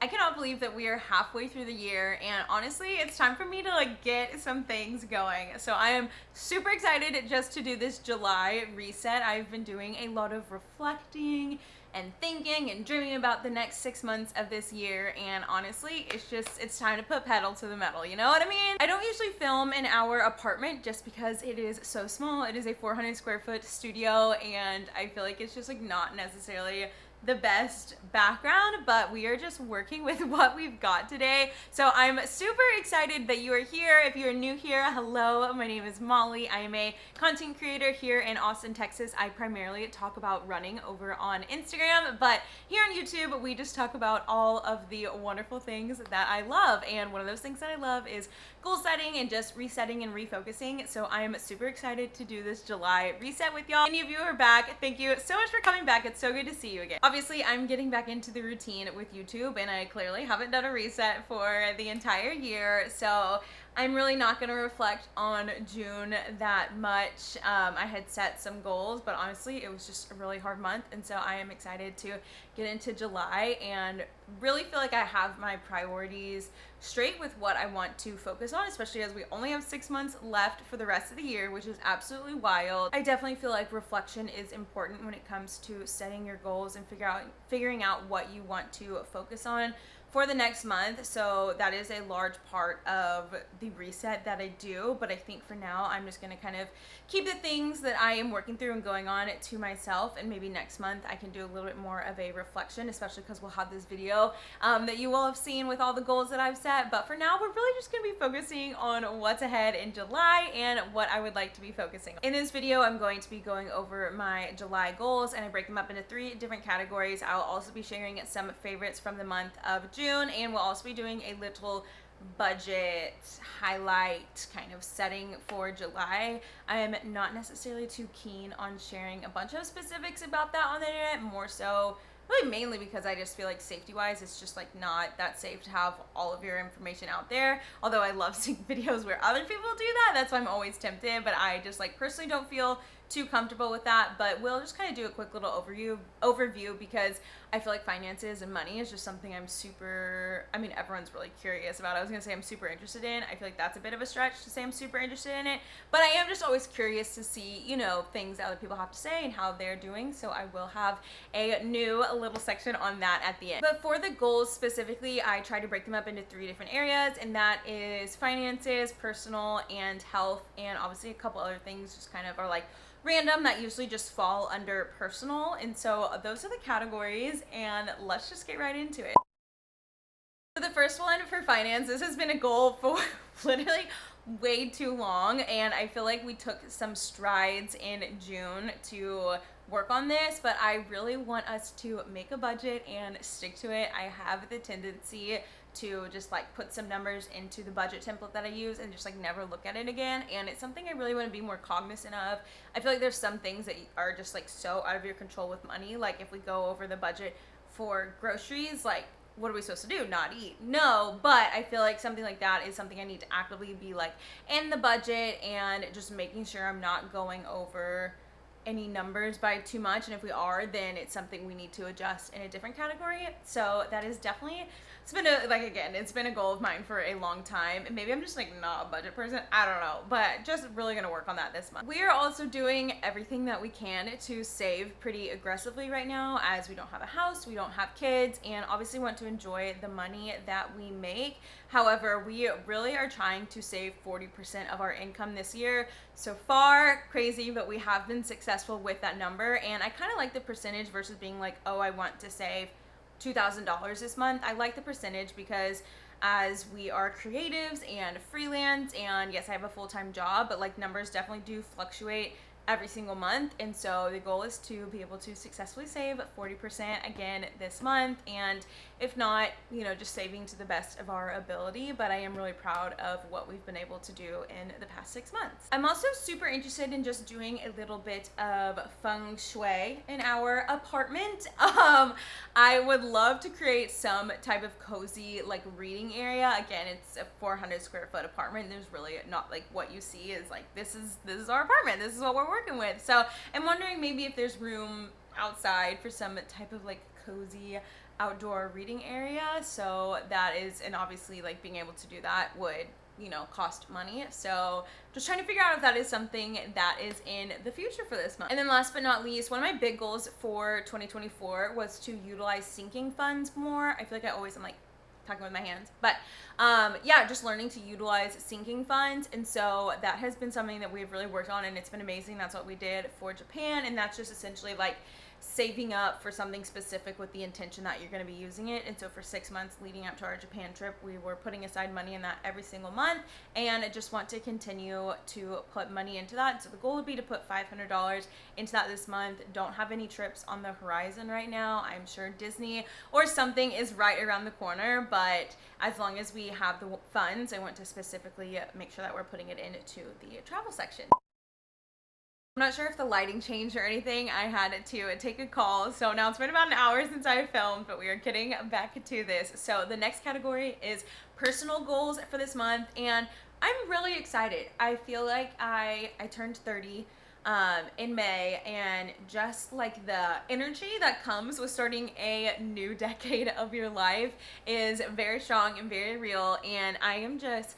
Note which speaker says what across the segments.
Speaker 1: I cannot believe that we are halfway through the year, and honestly, it's time for me to like get some things going. So I am super excited just to do this July reset. I've been doing a lot of reflecting and thinking and dreaming about the next 6 months of this year, and honestly, it's time to put pedal to the metal, you know what I mean? I don't usually film in our apartment just because it is so small. It is a 400 square foot studio, and I feel like it's just like not necessarily the best background, but we are just working with what we've got today. So I'm super excited that you are here. If you're new here, hello, my name is Molly. I am a content creator here in Austin, Texas. I primarily talk about running over on Instagram, but here on YouTube, we just talk about all of the wonderful things that I love. And one of those things that I love is goal setting and just resetting and refocusing. So I am super excited to do this July reset with y'all. Any of you are back, thank you so much for coming back. It's so good to see you again. Obviously, I'm getting back into the routine with YouTube, and I clearly haven't done a reset for the entire year, so I'm really not going to reflect on June that much. I had set some goals, but honestly, it was just a really hard month, and so I am excited to get into July and really feel like I have my priorities straight with what I want to focus on, especially as we only have 6 months left for the rest of the year, which is absolutely wild. I definitely feel like reflection is important when it comes to setting your goals and figuring out what you want to focus on for the next month. So that is a large part of the reset that I do, but I think for now I'm just going to kind of keep the things that I am working through and going on to myself, and maybe next month I can do a little bit more of a reflection, especially because we'll have this video that you will have seen with all the goals that I've set. But for now, we're really just going to be focusing on what's ahead in July and what I would like to be focusing on. In this video, I'm going to be going over my July goals, and I break them up into 3 different categories. I'll also be sharing some favorites from the month of June, and we'll also be doing a little budget highlight kind of setting for July. I am not necessarily too keen on sharing a bunch of specifics about that on the internet, more so really mainly because I just feel like safety wise it's just like not that safe to have all of your information out there. Although I love seeing videos where other people do that, that's why I'm always tempted, but I just like personally don't feel too comfortable with that. But we'll just kind of do a quick little overview because I feel like finances and money is just something everyone's really curious about. I was gonna say I'm super interested in. I feel like that's a bit of a stretch to say I'm super interested in it, but I am just always curious to see, you know, things that other people have to say and how they're doing. So I will have a new little section on that at the end. But for the goals specifically, I try to break them up into 3 different areas, and that is finances, personal, and health, and obviously a couple other things just kind of are like random that usually just fall under personal. And so those are the categories, and let's just get right into it. So the first one for finance, this has been a goal for literally way too long, and I feel like we took some strides in June to work on this, but I really want us to make a budget and stick to it. I have the tendency to just like put some numbers into the budget template that I use and just like never look at it again, and it's something I really want to be more cognizant of. I feel like there's some things that are just like so out of your control with money. Like if we go over the budget for groceries, like what are we supposed to do? Not eat? No, but I feel like something like that is something I need to actively be like in the budget and just making sure I'm not going over any numbers by too much, and if we are, then it's something we need to adjust in a different category. So that is definitely, it's been a goal of mine for a long time, and maybe I'm just like not a budget person, I don't know, but just really gonna work on that this month. We are also doing everything that we can to save pretty aggressively right now, as we don't have a house, we don't have kids, and obviously want to enjoy the money that we make. However, we really are trying to save 40% of our income this year. So far, crazy, but we have been successful with that number, and I kind of like the percentage versus being like, oh, I want to save $2,000 this month. I like the percentage because as we are creatives and freelance, and yes, I have a full-time job, but like numbers definitely do fluctuate every single month, and so the goal is to be able to successfully save 40% again this month, and if not, you know, just saving to the best of our ability. But I am really proud of what we've been able to do in the past 6 months. I'm also super interested in just doing a little bit of feng shui in our apartment. I would love to create some type of cozy like reading area. Again, it's a 400 square foot apartment. There's really not like what you see is like this is our apartment, this is what we're working with. So I'm wondering maybe if there's room outside for some type of like cozy outdoor reading area, so that is, and obviously like being able to do that would, you know, cost money. So just trying to figure out if that is something that is in the future for this month. And then last but not least, one of my big goals for 2024 was to utilize sinking funds more. I feel like I always am like talking with my hands, but yeah, just learning to utilize sinking funds. And so that has been something that we've really worked on, and it's been amazing. That's what we did for Japan, and that's just essentially like saving up for something specific with the intention that you're going to be using it. And so for 6 months leading up to our Japan trip, we were putting aside money in that every single month, and I just want to continue to put money into that. So the goal would be to put $500 into that this month. Don't have any trips on the horizon right now. I'm sure Disney or something is right around the corner, but as long as we have the funds, I want to specifically make sure that we're putting it into the travel section. I'm not sure if the lighting changed or anything. I had to take a call. So now it's been about an hour since I filmed, but we are getting back to this. So the next category is personal goals for this month, and I'm really excited. I feel like I turned 30 in May, and just like the energy that comes with starting a new decade of your life is very strong and very real, and I am just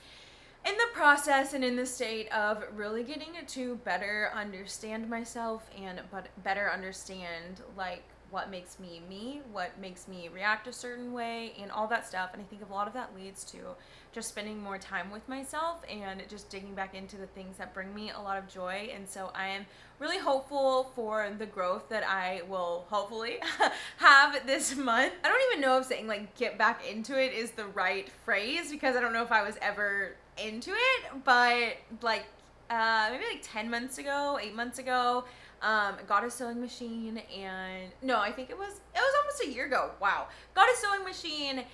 Speaker 1: in the process and in the state of really getting to better understand myself and better understand like what makes me me, what makes me react a certain way, and all that stuff. And I think a lot of that leads to just spending more time with myself and just digging back into the things that bring me a lot of joy. And so I am really hopeful for the growth that I will hopefully have this month. I don't even know if saying like get back into it is the right phrase, because I don't know if I was ever into it, but like maybe like 10 months ago, 8 months ago, got a sewing machine, and no, I think it was almost a year ago. Wow. Got a sewing machine,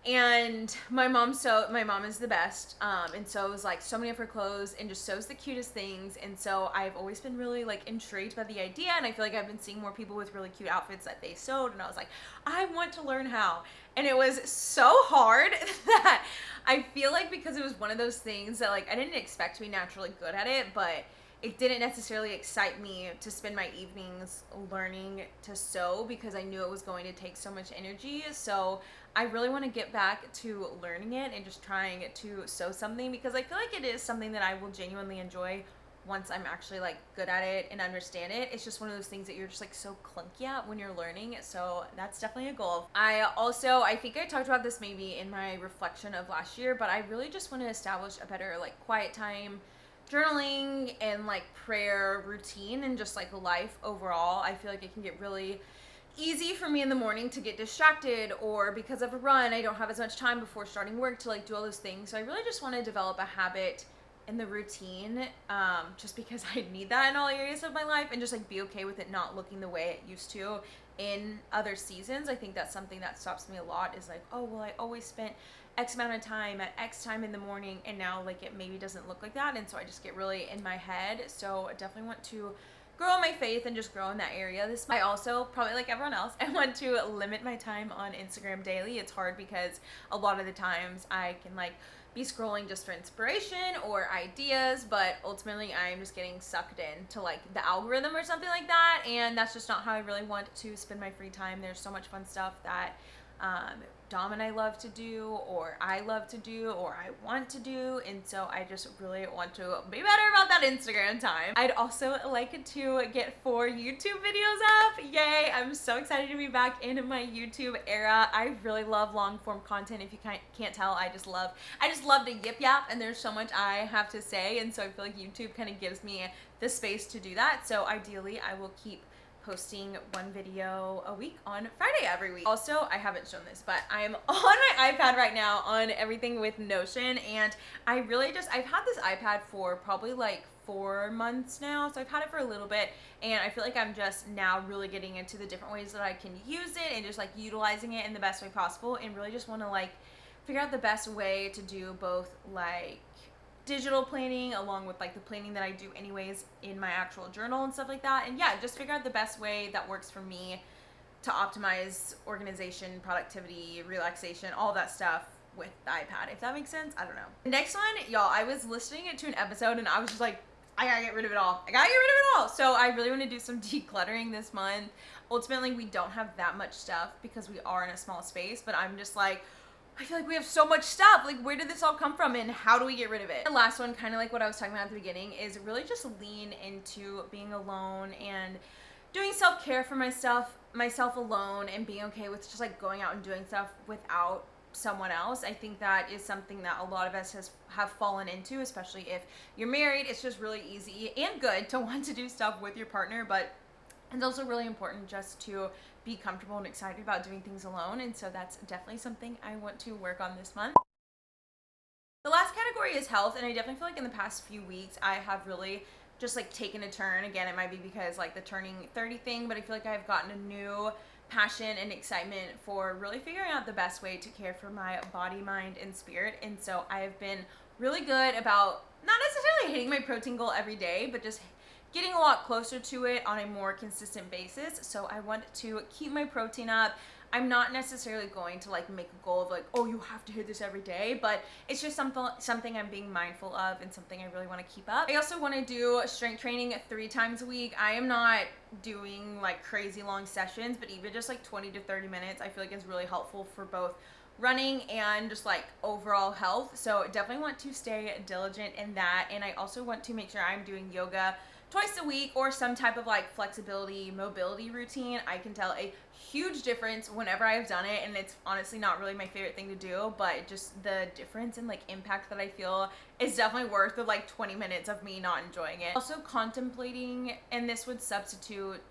Speaker 1: and my mom is the best, and sews like so many of her clothes and just sews the cutest things. And so I've always been really like intrigued by the idea, and I feel like I've been seeing more people with really cute outfits that they sewed, and I was like, I want to learn how. And it was so hard that I feel like, because it was one of those things that like I didn't expect to be naturally good at it, but it didn't necessarily excite me to spend my evenings learning to sew, because I knew it was going to take so much energy. So I really want to get back to learning it and just trying to sew something, because I feel like it is something that I will genuinely enjoy once I'm actually like good at it and understand it. It's just one of those things that you're just like so clunky at when you're learning. So that's definitely a goal. I think I talked about this maybe in my reflection of last year, but I really just want to establish a better like quiet time journaling and like prayer routine, and just like life overall. I feel like it can get really easy for me in the morning to get distracted, or because of a run I don't have as much time before starting work to like do all those things. So I really just want to develop a habit in the routine, just because I need that in all areas of my life, and just like be okay with it not looking the way it used to in other seasons. I think that's something that stops me a lot, is like, oh well, I always spent X amount of time at X time in the morning, and now like it maybe doesn't look like that, and so I just get really in my head. So I definitely want to grow in my faith and just grow in that area. I also, probably like everyone else, I want to limit my time on Instagram daily. It's hard because a lot of the times I can like be scrolling just for inspiration or ideas, but ultimately I'm just getting sucked in to like the algorithm or something like that, and that's just not how I really want to spend my free time. There's so much fun stuff that Dom and I love to do, or I love to do, or I want to do, and so I just really want to be better about that Instagram time. I'd also like to get 4 YouTube videos up. Yay! I'm so excited to be back in my YouTube era. I really love long form content. If you can't tell, I just love to yip yap, and there's so much I have to say, and so I feel like YouTube kind of gives me the space to do that. So ideally I will keep posting 1 video a week on Friday every week. Also, I haven't shown this, but I'm on my iPad right now on everything with Notion, and I've had this iPad for probably like 4 months now, so I've had it for a little bit, and I feel like I'm just now really getting into the different ways that I can use it and just like utilizing it in the best way possible, and really just want to like figure out the best way to do both like digital planning along with like the planning that I do anyways in my actual journal and stuff like that. And yeah, just figure out the best way that works for me to optimize organization, productivity, relaxation, all that stuff with the iPad, if that makes sense. I don't know. The next one, y'all, I was listening to an episode and I was just like, I gotta get rid of it all. So I really want to do some decluttering this month. ultimately we don't have that much stuff because we are in a small space, but I'm just like, I feel like we have so much stuff. Like, where did this all come from and how do we get rid of it? The last one, kind of like what I was talking about at the beginning, is really just lean into being alone and doing self-care for myself alone, and being okay with just like going out and doing stuff without someone else. I think that is something that a lot of us have fallen into, especially if you're married. It's just really easy and good to want to do stuff with your partner, but it's also really important just to be comfortable and excited about doing things alone. And so that's definitely something I want to work on this month. The last category is health, and I definitely feel like in the past few weeks I have really just like taken a turn. Again, it might be because like the turning 30 thing, but I feel like I've gotten a new passion and excitement for really figuring out the best way to care for my body, mind, and spirit. And so I have been really good about not necessarily hitting my protein goal every day, but just getting a lot closer to it on a more consistent basis. So I want to keep my protein up. I'm not necessarily going to like make a goal of like, oh, you have to hit this every day, but it's just something I'm being mindful of and something I really want to keep up. I also want to do strength training 3 times a week. I am not doing like crazy long sessions, but even just like 20 to 30 minutes, I feel like is really helpful for both running and just like overall health. So definitely want to stay diligent in that. And I also want to make sure I'm doing yoga twice a week or some type of like flexibility, mobility routine. I can tell a huge difference whenever I've done it, and it's honestly not really my favorite thing to do, but just the difference and like impact that I feel is definitely worth the like 20 minutes of me not enjoying it. Also contemplating, and this would substitute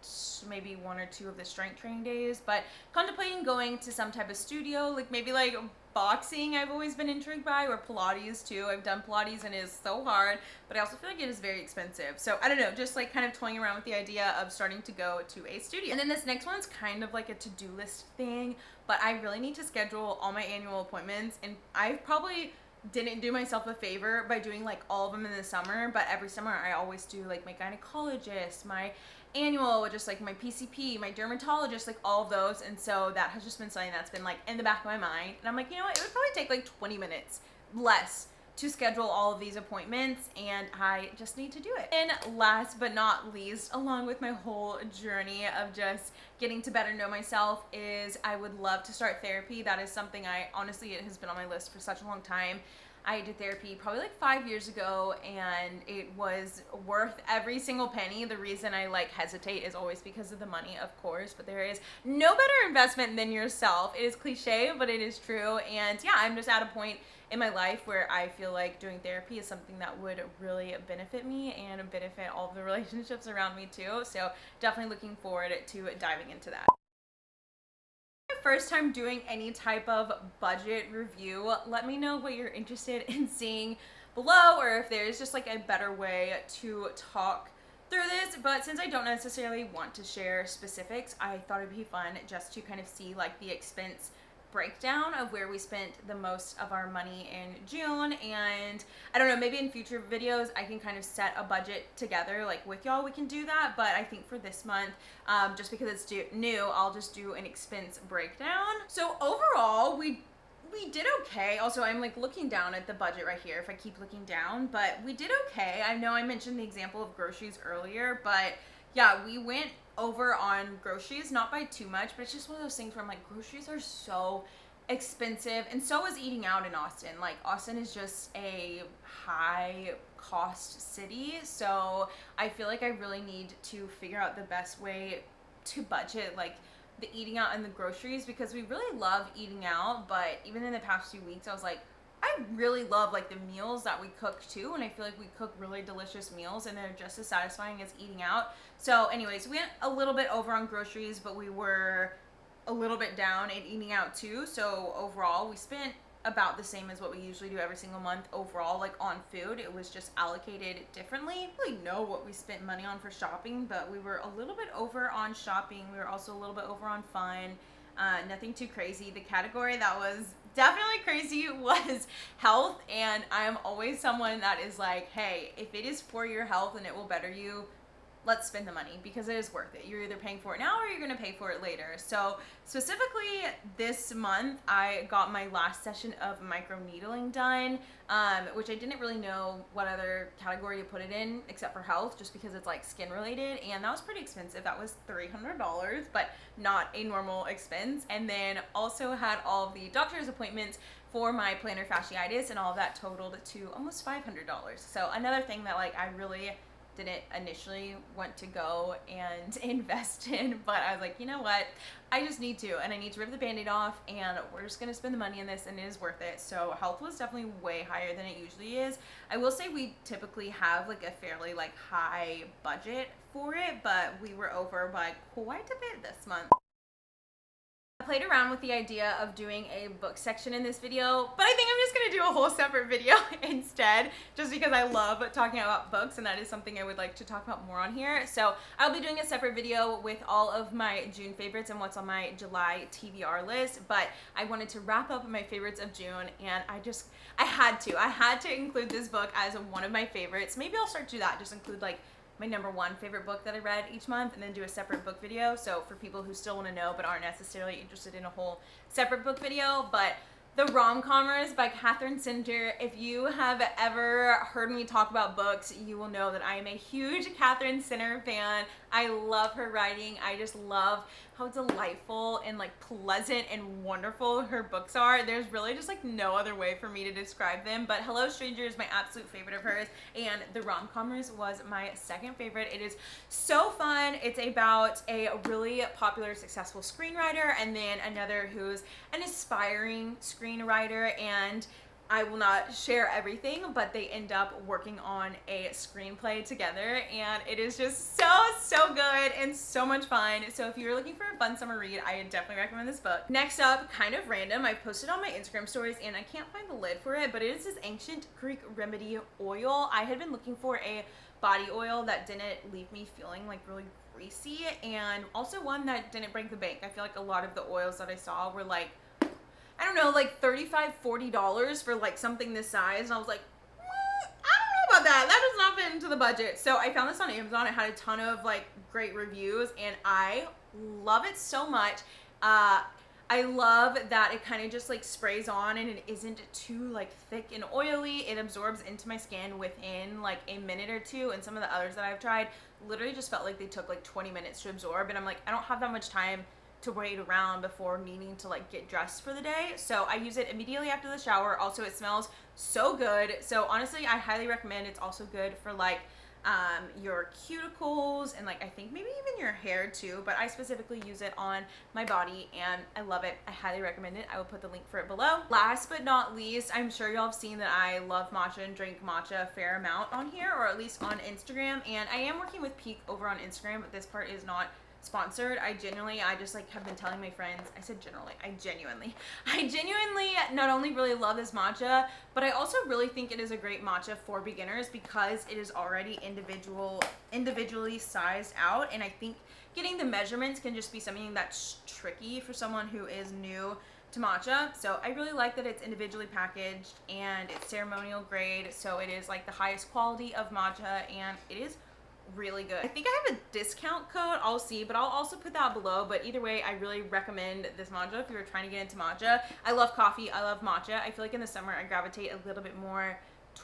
Speaker 1: maybe 1 or 2 of the strength training days, but contemplating going to some type of studio, like maybe like boxing I've always been intrigued by, or Pilates too. I've done Pilates and it is so hard, but I also feel like it is very expensive. So I don't know, just like kind of toying around with the idea of starting to go to a studio. And then this next one's kind of like a to-do list thing, but I really need to schedule all my annual appointments, and I probably didn't do myself a favor by doing like all of them in the summer, but every summer I always do like my gynecologist, my annual, just like my PCP, my dermatologist, like all of those. And so that has just been something that's been like in the back of my mind, and I'm like, you know what, it would probably take like 20 minutes less to schedule all of these appointments, and I just need to do it. And last but not least, along with my whole journey of just getting to better know myself, is I would love to start therapy. That is something it has been on my list for such a long time. I did therapy probably like 5 years ago, and it was worth every single penny. The reason I like hesitate is always because of the money, of course, but there is no better investment than yourself. It is cliche, but it is true. And yeah, I'm just at a point in my life where I feel like doing therapy is something that would really benefit me and benefit all of the relationships around me too. So definitely looking forward to diving into that. First time doing any type of budget review, let me know what you're interested in seeing below, or if there's just like a better way to talk through this. But since I don't necessarily want to share specifics, I thought it'd be fun just to kind of see like the expense breakdown of where we spent the most of our money in June. And I don't know, maybe in future videos I can kind of set a budget together like with y'all. We can do that, but I think for this month, just because it's new, I'll just do an expense breakdown. So overall, we did okay. Also, I'm like looking down at the budget right here if I keep looking down, but we did okay. I know I mentioned the example of groceries earlier, but yeah, we went over on groceries, not by too much, but it's just one of those things where I'm like, groceries are so expensive, and so is eating out in Austin. Like, Austin is just a high cost city, so I feel like I really need to figure out the best way to budget like the eating out and the groceries, because we really love eating out, but even in the past few weeks I was like, I really love like the meals that we cook too, and I feel like we cook really delicious meals and they're just as satisfying as eating out. So anyways, we went a little bit over on groceries, but we were a little bit down in eating out too. So overall, we spent about the same as what we usually do every single month overall, like on food. It was just allocated differently. I don't really know what we spent money on for shopping, but we were a little bit over on shopping. We were also a little bit over on fun. Nothing too crazy. The category that was definitely crazy was health, and I'm always someone that is like, hey, if it is for your health and it will better you, let's spend the money because it is worth it. You're either paying for it now or you're going to pay for it later. So specifically this month, I got my last session of micro needling done, which I didn't really know what other category to put it in except for health, just because it's like skin related, and that was pretty expensive. That was $300, but not a normal expense. And then also had all of the doctor's appointments for my plantar fasciitis, and all of that totaled to almost $500. So another thing that like I really didn't initially want to go and invest in, but I was like, you know what, I just need to, and I need to rip the band-aid off, and we're just gonna spend the money on this, and it is worth it. So health was definitely way higher than it usually is. I will say we typically have like a fairly like high budget for it, but we were over by quite a bit this month. I played around with the idea of doing a book section in this video, but I think I'm just going to do a whole separate video instead, just because I love talking about books, and that is something I would like to talk about more on here. So I'll be doing a separate video with all of my June favorites and what's on my July TBR list, but I wanted to wrap up my favorites of June, and I had to include this book as one of my favorites. Maybe I'll start to do that, just include like my number one favorite book that I read each month, and then do a separate book video. So for people who still want to know but aren't necessarily interested in a whole separate book video, but The Rom-Commers by Catherine Singer. If you have ever heard me talk about books, you will know that I am a huge Catherine Singer fan. I love her writing. I just love how delightful and like pleasant and wonderful her books are. There's really just like no other way for me to describe them, but Hello Stranger is my absolute favorite of hers, and The Rom-Commers was my second favorite. It is so fun. It's about a really popular, successful screenwriter, and then another who's an aspiring screenwriter, and I will not share everything, but they end up working on a screenplay together, and it is just so good and so much fun. So if you're looking for a fun summer read, I definitely recommend this book. Next up, kind of random, I posted on my Instagram stories, and I can't find the lid for it, but it is this ancient Greek remedy oil. I had been looking for a body oil that didn't leave me feeling like really greasy, and also one that didn't break the bank. I feel like a lot of the oils that I saw were like, I don't know, like $35, $40 for like something this size, and I was like, I don't know about that. That does not fit into the budget. So I found this on Amazon. It had a ton of like great reviews, and I love it so much. I love that it kind of just like sprays on, and it isn't too like thick and oily. It absorbs into my skin within like a minute or two, and some of the others that I've tried literally just felt like they took like 20 minutes to absorb, and I'm like, I don't have that much time to wait around before needing to like get dressed for the day. So I use it immediately after the shower. Also, it smells so good. So honestly, I highly recommend. It's also good for like your cuticles and like I think maybe even your hair too, but I specifically use it on my body and I love it. I highly recommend it. I will put the link for it below. Last but not least, I'm sure y'all have seen that I love matcha and drink matcha a fair amount on here, or at least on Instagram, and I am working with Peak over on Instagram, but this part is not sponsored. I just like have been telling my friends, I genuinely not only really love this matcha, but I also really think it is a great matcha for beginners because it is already individually sized out, and I think getting the measurements can just be something that's tricky for someone who is new to matcha. So I really like that it's individually packaged and it's ceremonial grade, so it is like the highest quality of matcha, and it is really good. I think I have a discount code, I'll see, but I'll also put that below. But either way, I really recommend this matcha if you're trying to get into matcha. I love coffee, I love matcha. I feel like in the summer I gravitate a little bit more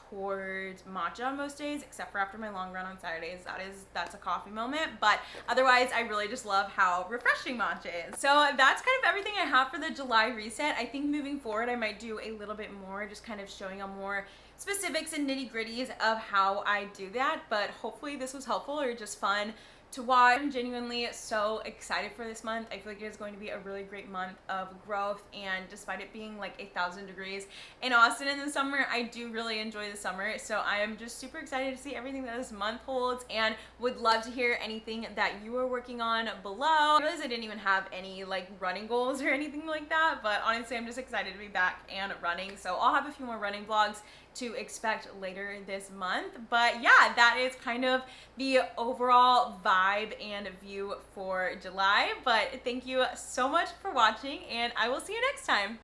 Speaker 1: towards matcha most days, except for after my long run on Saturdays. That's a coffee moment, but otherwise I really just love how refreshing matcha is. So that's kind of everything I have for the July reset. I think moving forward I might do a little bit more, just kind of showing a more specifics and nitty-gritties of how I do that, but hopefully this was helpful or just fun to watch. I'm genuinely so excited for this month. I feel like it is going to be a really great month of growth, and despite it being like 1,000 degrees in Austin in the summer, I do really enjoy the summer. So I am just super excited to see everything that this month holds, and would love to hear anything that you are working on below. I realize I didn't even have any like running goals or anything like that, but honestly I'm just excited to be back and running. So I'll have a few more running vlogs to expect later this month. But yeah, that is kind of the overall vibe and view for July. But thank you so much for watching, and I will see you next time.